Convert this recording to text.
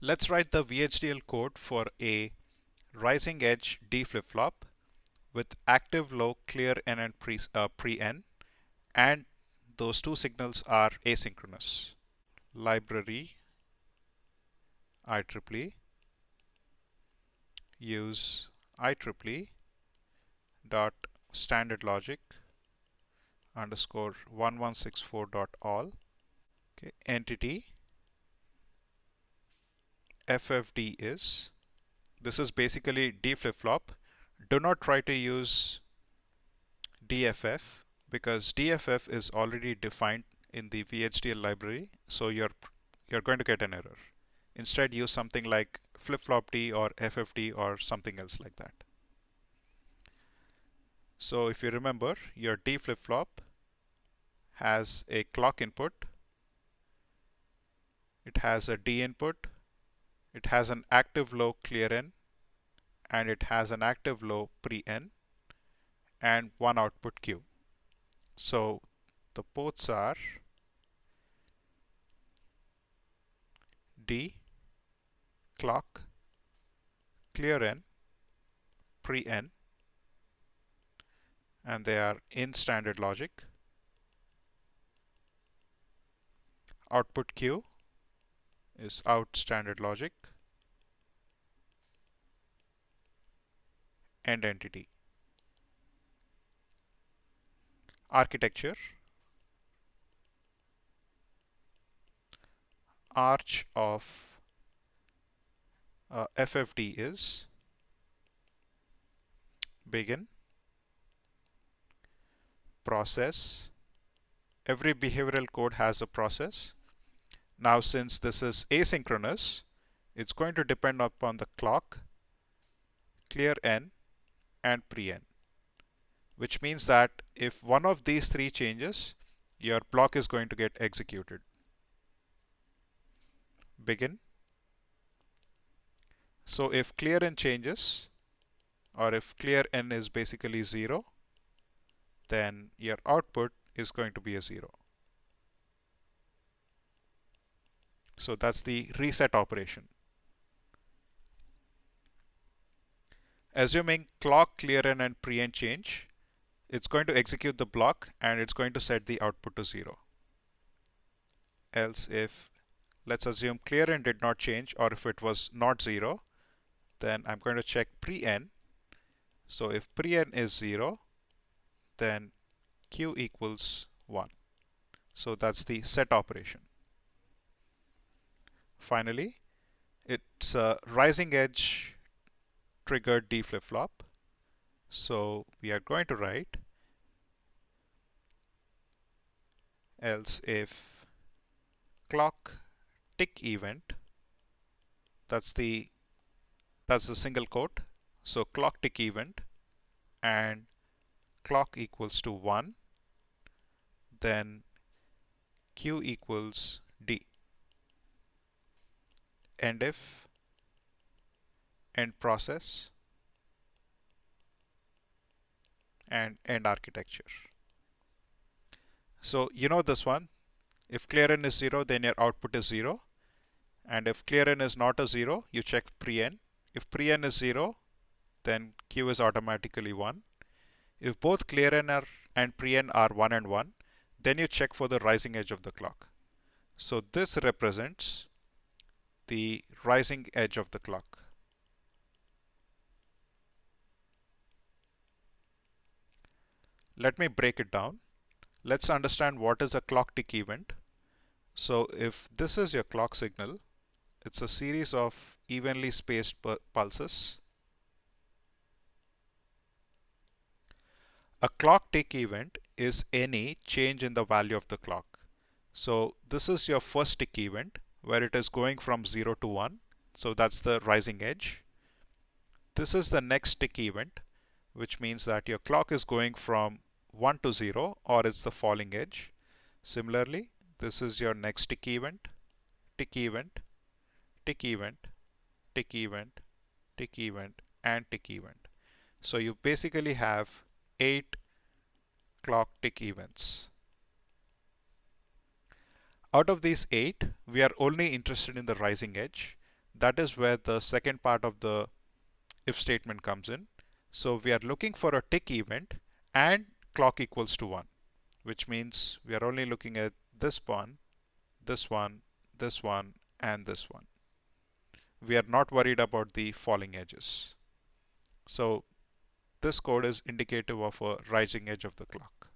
Let's write the VHDL code for a rising edge D flip-flop with active low ClrN and PreN, and those two signals are asynchronous. Library IEEE use IEEE dot standard logic underscore 1164.all. Okay, entity FFD is, this is basically D flip-flop. Do not try to use DFF because DFF is already defined in the VHDL library, so you're going to get an error. Instead, use something like flip-flop D or FFD or something else like that. So if you remember, your D flip-flop has a clock input, it has a D input, it has an active low ClrN, and it has an active low PreN, and one output Q. So the ports are D, clock, ClrN, PreN, and they are in standard logic. Output Q is out standard logic, end entity. Architecture, arch of FFD is begin, process. Every behavioral code has a process. Now, since this is asynchronous, it's going to depend upon the clock, ClrN, and PreN, which means that if one of these three changes, your block is going to get executed. Begin. So if ClrN changes, or if ClrN is basically 0, then your output is going to be a 0. So that's the reset operation. Assuming clock, ClrN, and PreN change, it's going to execute the block and it's going to set the output to 0. Else if, let's assume ClrN did not change, or if it was not 0, then I'm going to check PreN. So if PreN is 0, then Q equals 1. So that's the set operation. Finally, it's a rising edge triggered D flip-flop. So we are going to write else if clock tick event, that's the single quote. So clock tick event and clock equals to 1, then Q equals D. End if, end process, and end architecture. So you know this one. If ClrN is 0, then your output is 0. And if ClrN is not a 0, you check PreN. If PreN is 0, then Q is automatically 1. If both ClrN and PreN are 1 and 1, then you check for the rising edge of the clock. So this represents the rising edge of the clock. Let me break it down. Let's understand what is a clock tick event. So if this is your clock signal, it's a series of evenly spaced pulses. A clock tick event is any change in the value of the clock. So this is your first tick event where it is going from 0 to 1. So that's the rising edge. This is the next tick event, which means that your clock is going from 1 to 0, or it's the falling edge. Similarly, this is your next tick event, tick event, tick event, tick event, tick event, and tick event. So you basically have 8 clock tick events. Out of these 8, we are only interested in the rising edge. that is where the second part of the if statement comes in. So we are looking for a tick event and clock equals to 1, which means we are only looking at this one, this one, this one, and this one. We are not worried about the falling edges. So this code is indicative of a rising edge of the clock.